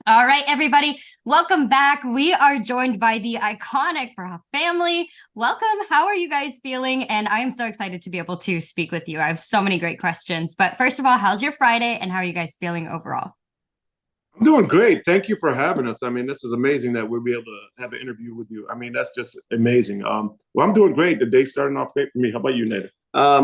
All right, everybody, welcome back. We are joined by the iconic Furrha family. Welcome. How are you guys feeling? And I am so excited to be able to speak with you. I have so many great questions. But first of all, how's your Friday and how are you guys feeling overall? I'm doing great. Thank you for having us. I mean, this is amazing that we'll be able to have an interview with you. I mean, that's just amazing. Well, I'm doing great. The day's starting off great for me. How about you, Nathan?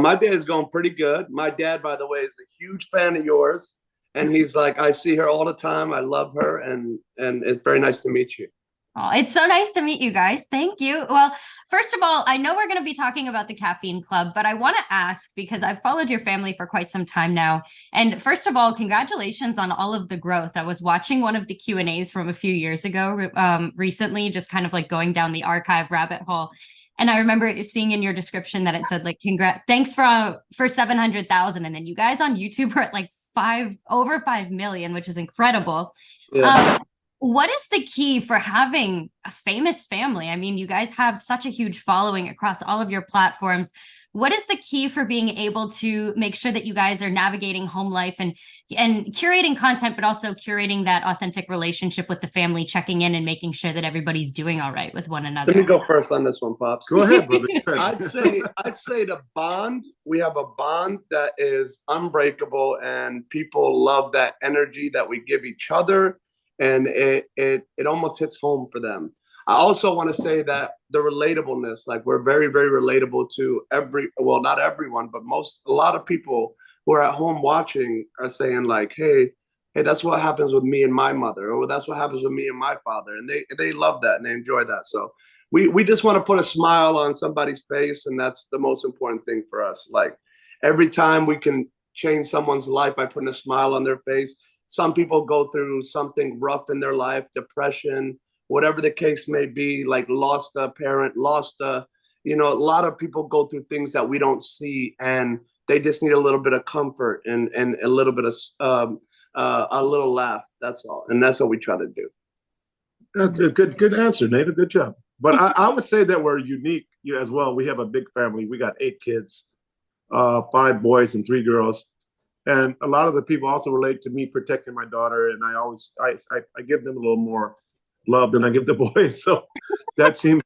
My day is going pretty good. My dad, by the way, is a huge fan of yours, and he's like, I see her all the time. I love her, and it's very nice to meet you. Oh, it's so nice to meet you guys. Thank you. Well, first of all, I know we're going to be talking about the Caffeine Club, but I want to ask because I've followed your family for quite some time now. And first of all, congratulations on all of the growth. I was watching one of the Q&As from a few years ago recently, just kind of like going down the archive rabbit hole. And I remember seeing in your description that it said like, thanks for 700,000. And then you guys on YouTube are at like over 5 million, which is incredible. Yes. What is the key for having a famous family? I mean, you guys have such a huge following across all of your platforms. What is the key for being able to make sure that you guys are navigating home life and curating content, but also curating that authentic relationship with the family, checking in and making sure that everybody's doing all right with one another? Let me go first on this one, Pops. Go ahead, brother. I'd say the bond, we have a bond that is unbreakable, and people love that energy that we give each other, and it almost hits home for them. I also want to say that the relatableness, like we're very, very relatable to not everyone, but a lot of people who are at home watching are saying like, hey, that's what happens with me and my mother, or that's what happens with me and my father. And they love that and they enjoy that. So we just want to put a smile on somebody's face. And that's the most important thing for us. Like every time we can change someone's life by putting a smile on their face. Some people go through something rough in their life, depression, whatever the case may be, like lost a parent, a lot of people go through things that we don't see, and they just need a little bit of comfort and a little bit of a little laugh. That's all. And that's what we try to do. That's a good answer, Nathan. Good job. But I would say that we're unique as well. We have a big family. We got 8 kids, 5 boys and 3 girls. And a lot of the people also relate to me protecting my daughter. And I give them a little more love than I give the boys. So that seems,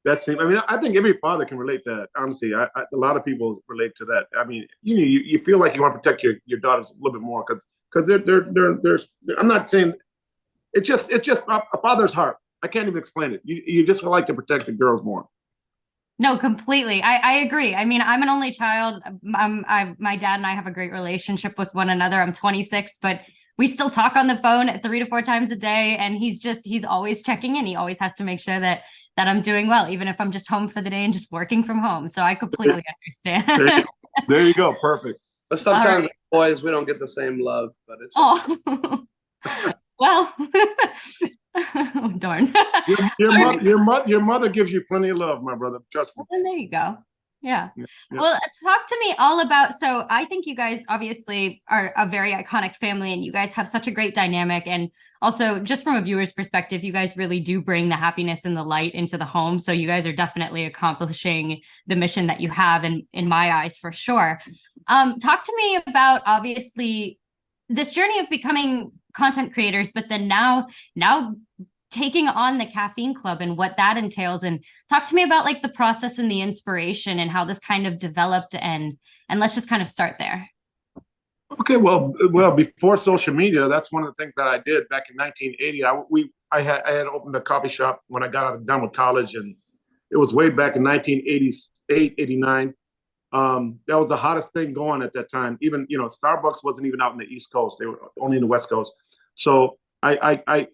I mean, I think every father can relate to that. Honestly, a lot of people relate to that. I mean, you feel like you want to protect your daughters a little bit more because they're I'm not saying it's just a father's heart. I can't even explain it. You just like to protect the girls more. No, completely. I agree. I mean, I'm an only child. My dad and I have a great relationship with one another. I'm 26, but we still talk on the phone 3 to 4 times a day. And he's always checking in. He always has to make sure that I'm doing well, even if I'm just home for the day and just working from home. So I completely understand. There you go. Perfect. But sometimes boys, we don't get the same love, but it's oh. Well, oh, darn. Your mother gives you plenty of love, my brother. Trust me. And there you go. Yeah. Well, talk to me all about, so I think you guys obviously are a very iconic family and you guys have such a great dynamic. And also just from a viewer's perspective, you guys really do bring the happiness and the light into the home. So you guys are definitely accomplishing the mission that you have in my eyes, for sure. Talk to me about obviously this journey of becoming content creators, but then now taking on the Caffeine Club and what that entails, and talk to me about like the process and the inspiration and how this kind of developed, and let's just kind of start there. Okay, well, before social media, that's one of the things that I did back in 1980. I had opened a coffee shop when I got done with college, and it was way back in 1988, 89. That was the hottest thing going at that time. Even, Starbucks wasn't even out in the East Coast. They were only in the West Coast. So I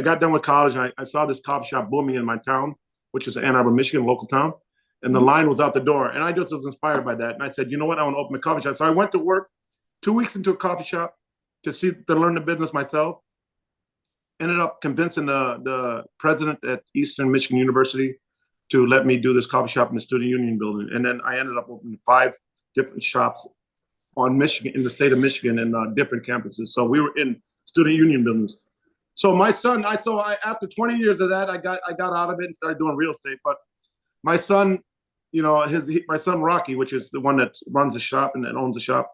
got done with college, and I saw this coffee shop booming in my town, which is Ann Arbor, Michigan, local town. And the line was out the door. And I just was inspired by that. And I said, you know what? I want to open a coffee shop. So I went to work 2 weeks into a coffee shop to learn the business myself. Ended up convincing the president at Eastern Michigan University to let me do this coffee shop in the Student Union building. And then I ended up opening 5 different shops in the state of Michigan, and different campuses. So we were in Student Union buildings. So my son, after 20 years of that, I got out of it and started doing real estate. But my son, my son Rocky, which is the one that runs the shop and owns the shop,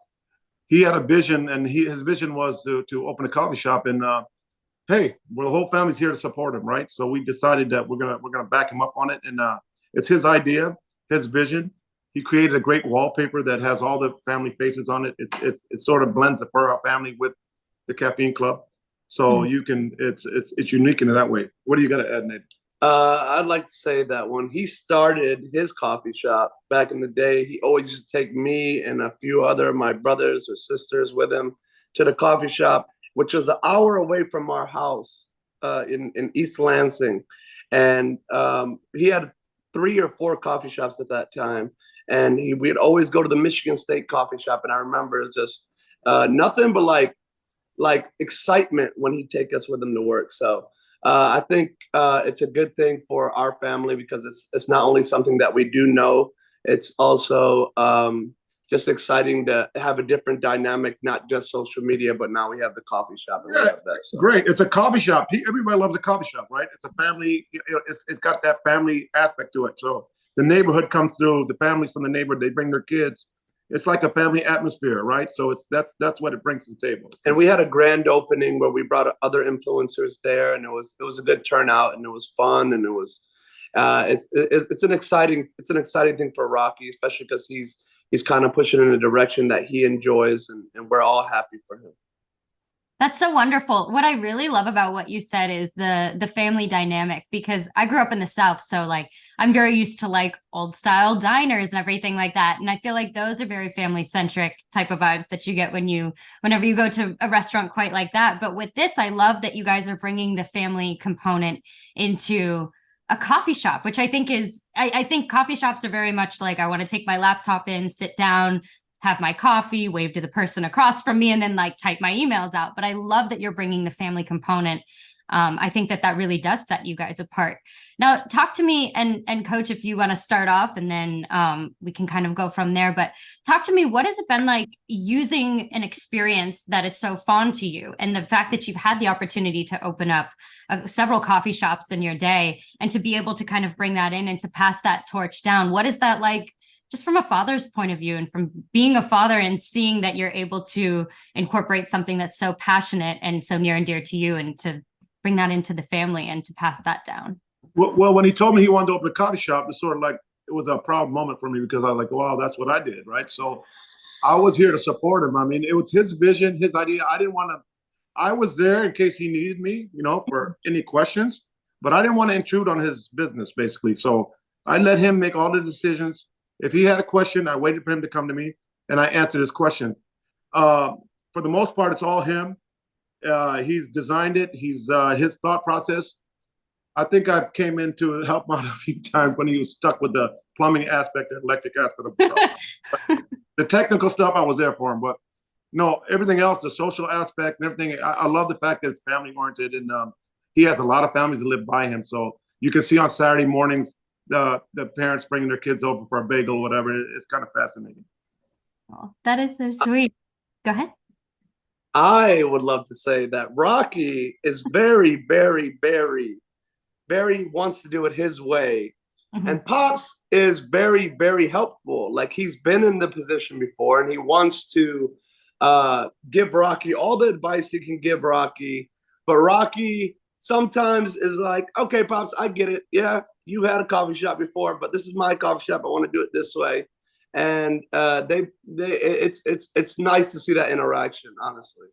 he had a vision, and his vision was to open a coffee shop. And hey, well, the whole family's here to support him, right? So we decided that we're gonna back him up on it, and it's his idea, his vision. He created a great wallpaper that has all the family faces on it. It sort of blends the Furrha family with the Caffeine Club, so you can it's unique in that way. What do you got to add, Nate? I'd like to say that when he started his coffee shop back in the day, he always used to take me and a few other my brothers or sisters with him to the coffee shop, which was an hour away from our house in East Lansing. And he had 3 or 4 coffee shops at that time. And we'd always go to the Michigan State coffee shop. And I remember it's just nothing but like excitement when he'd take us with him to work. So I think it's a good thing for our family because it's not only something that we do know, it's also just exciting to have a different dynamic, not just social media, but now we have the coffee shop and we have that. So. Great. It's a coffee shop. Everybody loves a coffee shop, right? It's a family. It's got that family aspect to it. So the neighborhood comes through. The families from the neighborhood, they bring their kids. It's like a family atmosphere, right? So that's what it brings to the table. And we had a grand opening where we brought other influencers there, and it was a good turnout, and it was fun, and it was it's an exciting thing for Rocky, especially because he's kind of pushing in a direction that he enjoys, and we're all happy for him. That's so wonderful. What I really love about what you said is the family dynamic, because I grew up in the South. So like, I'm very used to like old style diners and everything like that. And I feel like those are very family centric type of vibes that you get whenever you go to a restaurant quite like that. But with this, I love that you guys are bringing the family component into a coffee shop, which I think I think coffee shops are very much like, I want to take my laptop in, sit down, have my coffee, wave to the person across from me, and then like type my emails out. But I love that you're bringing the family component. I think that really does set you guys apart. Now, talk to me and Coach, if you want to start off, and then we can kind of go from there. But talk to me, what has it been like using an experience that is so fond to you, and the fact that you've had the opportunity to open up several coffee shops in your day, and to be able to kind of bring that in and to pass that torch down? What is that like? Just from a father's point of view, and from being a father and seeing that you're able to incorporate something that's so passionate and so near and dear to you, and to bring that into the family and to pass that down. Well, when he told me he wanted to open a coffee shop, it's sort of like, it was a proud moment for me because I was like, wow, that's what I did, right? So I was here to support him. I mean, it was his vision, his idea. I was there in case he needed me, for any questions, but I didn't want to intrude on his business, basically. So I let him make all the decisions. If he had a question, I waited for him to come to me, and I answered his question. For the most part, it's all him. He's designed it. He's his thought process. I think I came in to help out a few times when he was stuck with the plumbing aspect, the electric aspect of the the technical stuff, I was there for him. But no, everything else, the social aspect and everything, I love the fact that it's family oriented, and he has a lot of families that live by him. So you can see on Saturday mornings, the parents bringing their kids over for a bagel, whatever. It's kind of fascinating. Oh, that is so sweet. Go ahead. I would love to say that Rocky is very, very, very, very wants to do it his way. Mm-hmm. And Pops is very, very helpful. Like, he's been in the position before, and he wants to give Rocky all the advice he can give Rocky. But Rocky sometimes is like, okay, Pops, I get it. Yeah, you had a coffee shop before, but this is my coffee shop. I want to do it this way. And it's nice to see that interaction, honestly.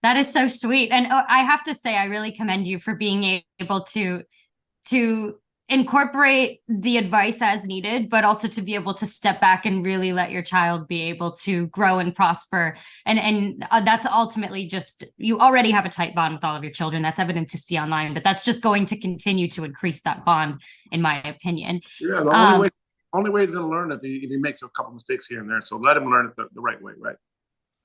That is so sweet. And I have to say, I really commend you for being able to incorporate the advice as needed, but also to be able to step back and really let your child be able to grow and prosper. And that's ultimately just, you already have a tight bond with all of your children. That's evident to see online, but that's just going to continue to increase that bond, in my opinion. Yeah, the only way he's going to learn if he makes a couple mistakes here and there. So let him learn it the right way, right?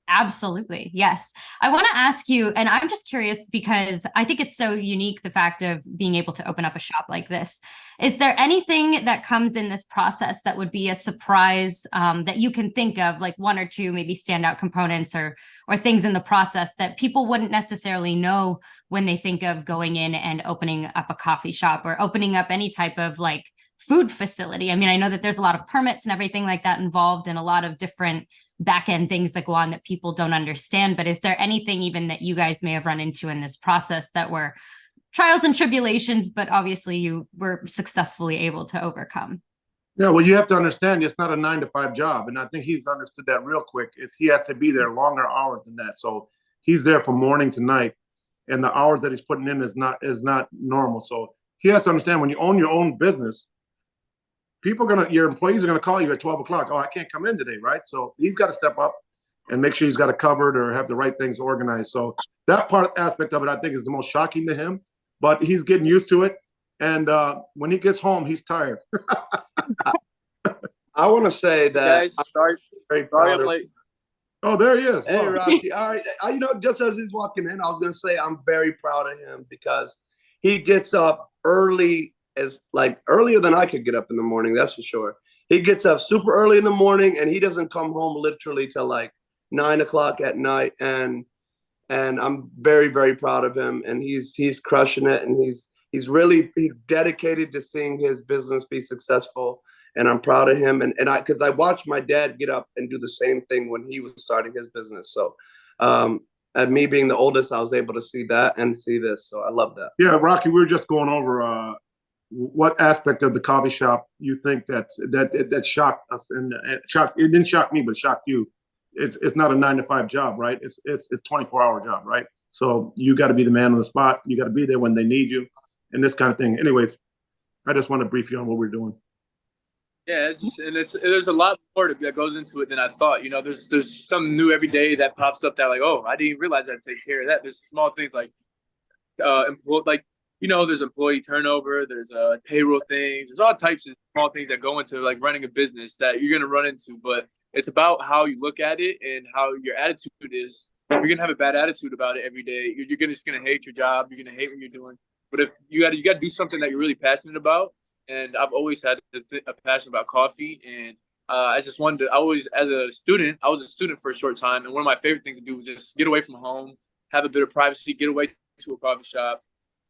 Absolutely. Yes. I want to ask you, and I'm just curious because I think it's so unique, the fact of being able to open up a shop like this. Is there anything that comes in this process that would be a surprise that you can think of, like one or two maybe standout components or things in the process that people wouldn't necessarily know when they think of going in and opening up a coffee shop or opening up any type of like food facility? I mean, I know that there's a lot of permits and everything like that involved, and a lot of different back end things that go on that people don't understand. But is there anything even that you guys may have run into in this process that were trials and tribulations, but obviously you were successfully able to overcome? Yeah, well, you have to understand it's not a 9 to 5 job, and I think he's understood that real quick. Is he has to be there longer hours than that, so he's there from morning to night, and the hours that he's putting in is not normal. So he has to understand when you own your own business, your employees are gonna call you at 12 o'clock. Oh, I can't come in today, right? So he's got to step up and make sure he's got it covered or have the right things organized. So that aspect of it, I think, is the most shocking to him, but he's getting used to it. And when he gets home, he's tired. I want to say that Guys, sorry I'm late. Oh, there he is. Hey, Whoa. Rocky. All right. Just as he's walking in, I was going to say I'm very proud of him because he gets up early, earlier than I could get up in the morning. That's for sure. He gets up super early in the morning, and he doesn't come home literally till like 9 o'clock at night. And I'm very, very proud of him. And he's crushing it. And he's really dedicated to seeing his business be successful. And I'm proud of him. And because I watched my dad get up and do the same thing when he was starting his business. So at me being the oldest, I was able to see that and see this. So I love that. Yeah, Rocky, we were just going over what aspect of the coffee shop you think that shocked us, and it didn't shock me, but shocked you. It's not a 9 to 5 job, right? It's 24-hour job, right? So you got to be the man on the spot. You got to be there when they need you, and this kind of thing. Anyways, I just want to brief you on what we're doing. Yeah, there's a lot more that goes into it than I thought. There's something new every day that pops up that like, oh, I didn't realize I had to take care of that. There's small things like, there's employee turnover, there's payroll things, there's all types of small things that go into like running a business that you're gonna run into. But it's about how you look at it and how your attitude is. If you're gonna have a bad attitude about it every day, you're just gonna hate your job. You're gonna hate what you're doing. But if you got to do something that you're really passionate about. And I've always had a passion about coffee, and I just wanted to. I was a student for a short time, and one of my favorite things to do was just get away from home, have a bit of privacy, get away to a coffee shop,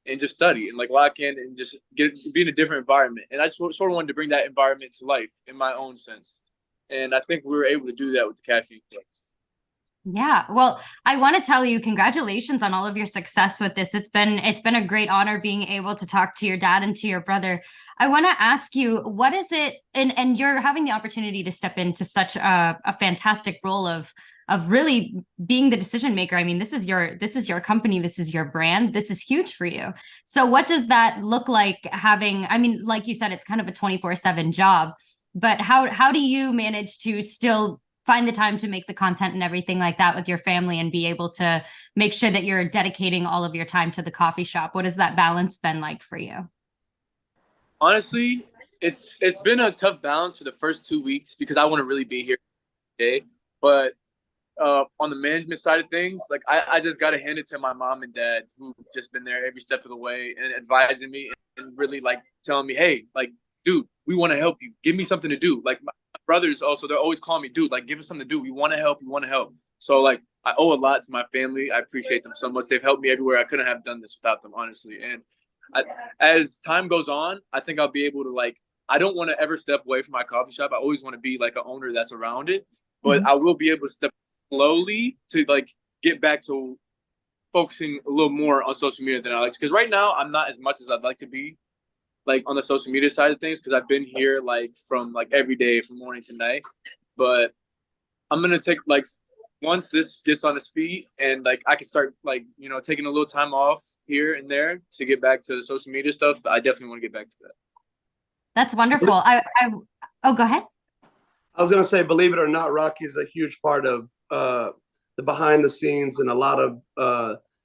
and just study and like lock in and just be in a different environment. And I sort of wanted to bring that environment to life in my own sense, and I think we were able to do that with the Caffeine place. Yeah. Well, I want to tell you, congratulations on all of your success with this. It's been a great honor being able to talk to your dad and to your brother. I want to ask you, what is it, and you're having the opportunity to step into such a fantastic role of really being the decision maker. I mean, this is your company, this is your brand, this is huge for you. So what does that look like having, I mean, like you said, it's kind of a 24/7 job, but how do you manage to still find the time to make the content and everything like that with your family and be able to make sure that you're dedicating all of your time to the coffee shop? What has that balance been like for you? Honestly, it's been a tough balance for the first 2 weeks because I want to really be here today. But on the management side of things, like I just got to hand it to my mom and dad who've just been there every step of the way and advising me and really like telling me, hey, like, dude, we want to help you. Give me something to do. Like my brothers also, they're always calling me, dude, like give us something to do. We want to help. We want to help. So like I owe a lot to my family. I appreciate them so much. They've helped me everywhere. I couldn't have done this without them, honestly. And as time goes on, I think I'll be able to like, I don't want to ever step away from my coffee shop. I always want to be like an owner that's around it, but I will be able to step slowly to like get back to focusing a little more on social media than I like. Because right now I'm not as much as I'd like to be like on the social media side of things because I've been here like from like every day from morning to night. But I'm gonna take like once this gets on its feet and like I can start like taking a little time off here and there to get back to the social media stuff. I definitely want to get back to that. That's wonderful. Oh, go ahead. I was gonna say, believe it or not, Rocky is a huge part of the behind the scenes and a lot of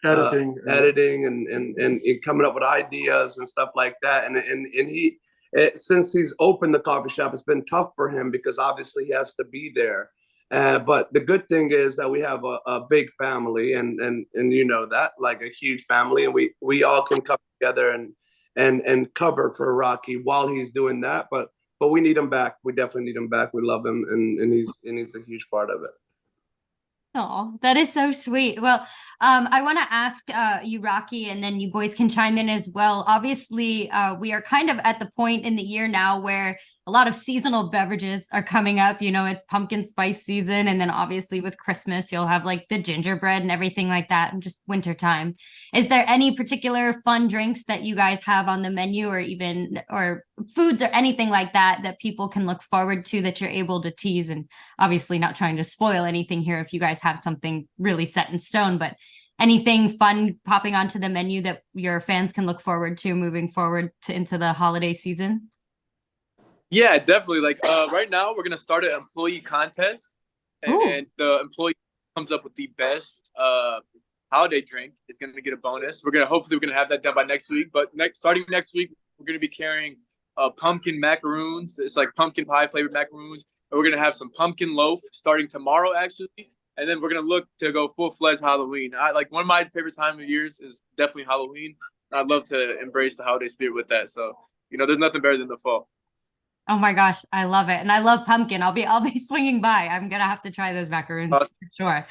editing and coming up with ideas and stuff like that. And he since he's opened the coffee shop, it's been tough for him because obviously he has to be there. But the good thing is that we have a big family and that, like a huge family, and we all can come together and cover for Rocky while he's doing that. But we need him back. We definitely need him back. We love him, and he's a huge part of it. Oh, that is so sweet. Well, I want to ask you, Rocky, and then you boys can chime in as well. Obviously, we are kind of at the point in the year now where a lot of seasonal beverages are coming up. You know, it's pumpkin spice season, and then obviously with Christmas, you'll have like the gingerbread and everything like that, and just winter time. Is there any particular fun drinks that you guys have on the menu, or even or foods or anything like that that people can look forward to that you're able to tease? And obviously not trying to spoil anything here if you guys have something really set in stone, but anything fun popping onto the menu that your fans can look forward to moving forward to into the holiday season? Yeah, definitely. Like right now, we're gonna start an employee contest, and the employee comes up with the best holiday drink is gonna get a bonus. We're gonna have that done by next week. But starting next week, we're gonna be carrying pumpkin macaroons. It's like pumpkin pie flavored macaroons. And we're gonna have some pumpkin loaf starting tomorrow, actually. And then we're gonna look to go full-fledged Halloween. One of my favorite time of years is definitely Halloween. I'd love to embrace the holiday spirit with that. So, there's nothing better than the fall. Oh my gosh, I love it. And I love pumpkin. I'll be swinging by. I'm going to have to try those macaroons for sure.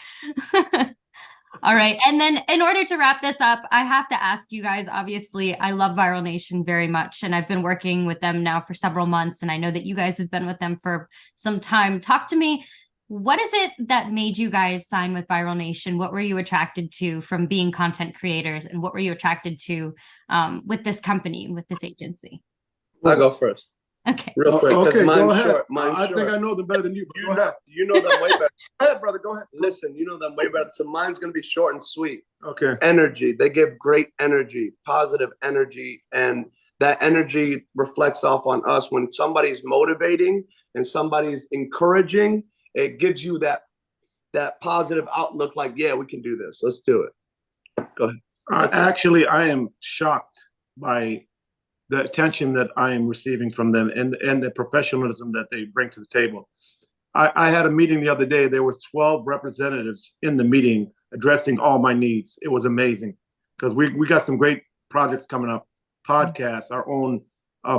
All right. And then in order to wrap this up, I have to ask you guys, obviously, I love Viral Nation very much. And I've been working with them now for several months. And I know that you guys have been with them for some time. Talk to me. What is it that made you guys sign with Viral Nation? What were you attracted to from being content creators? And what were you attracted to with this company, with this agency? I'll go first. Okay. Real quick. Okay, go ahead. Short. I think I know them better than you. But go ahead. You know them way better. Go ahead, brother. Go ahead. Listen, you know them way better. So mine's going to be short and sweet. Okay. Energy. They give great energy, positive energy. And that energy reflects off on us. When somebody's motivating and somebody's encouraging, it gives you that positive outlook like, yeah, we can do this. Let's do it. Go ahead. Actually, I am shocked by the attention that I am receiving from them and the professionalism that they bring to the table. I had a meeting the other day. There were 12 representatives in the meeting addressing all my needs. It was amazing because we got some great projects coming up, podcasts, our own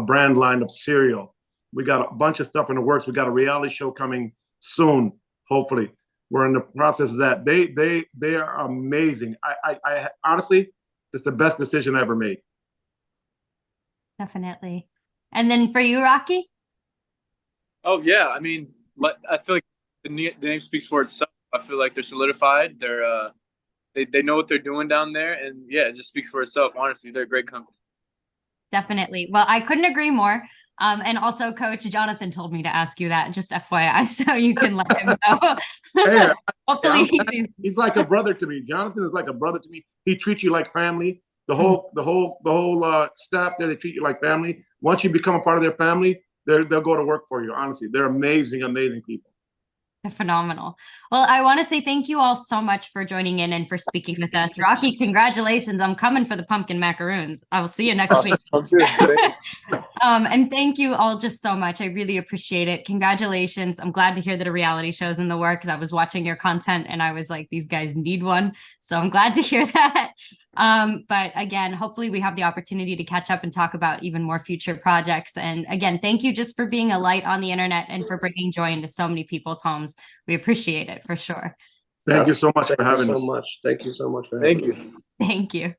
brand line of cereal. We got a bunch of stuff in the works. We got a reality show coming soon, hopefully. We're in the process of that. They are amazing. I honestly, it's the best decision I ever made. Definitely. And then for you, Rocky? Oh, yeah. I mean, I feel like the name speaks for itself. I feel like they're solidified. They know what they're doing down there. And yeah, it just speaks for itself. Honestly, they're a great company. Definitely. Well, I couldn't agree more. And also, Coach Jonathan told me to ask you that, just FYI, so you can let him know. Hey, Hopefully he's like a brother to me. Jonathan is like a brother to me. He treats you like family. The whole staff there, they treat you like family. Once you become a part of their family, they'll go to work for you. Honestly, they're amazing, amazing people. They're phenomenal. Well, I want to say thank you all so much for joining in and for speaking with us. Rocky, congratulations. I'm coming for the pumpkin macaroons. I will see you next week. And thank you all just so much. I really appreciate it. Congratulations. I'm glad to hear that a reality show is in the works. I was watching your content and I was like, these guys need one. So I'm glad to hear that. But again, hopefully we have the opportunity to catch up and talk about even more future projects. And again, thank you just for being a light on the internet and for bringing joy into so many people's homes. We appreciate it for sure. Thank you so much for having us. Thank you so much for having us. Thank you.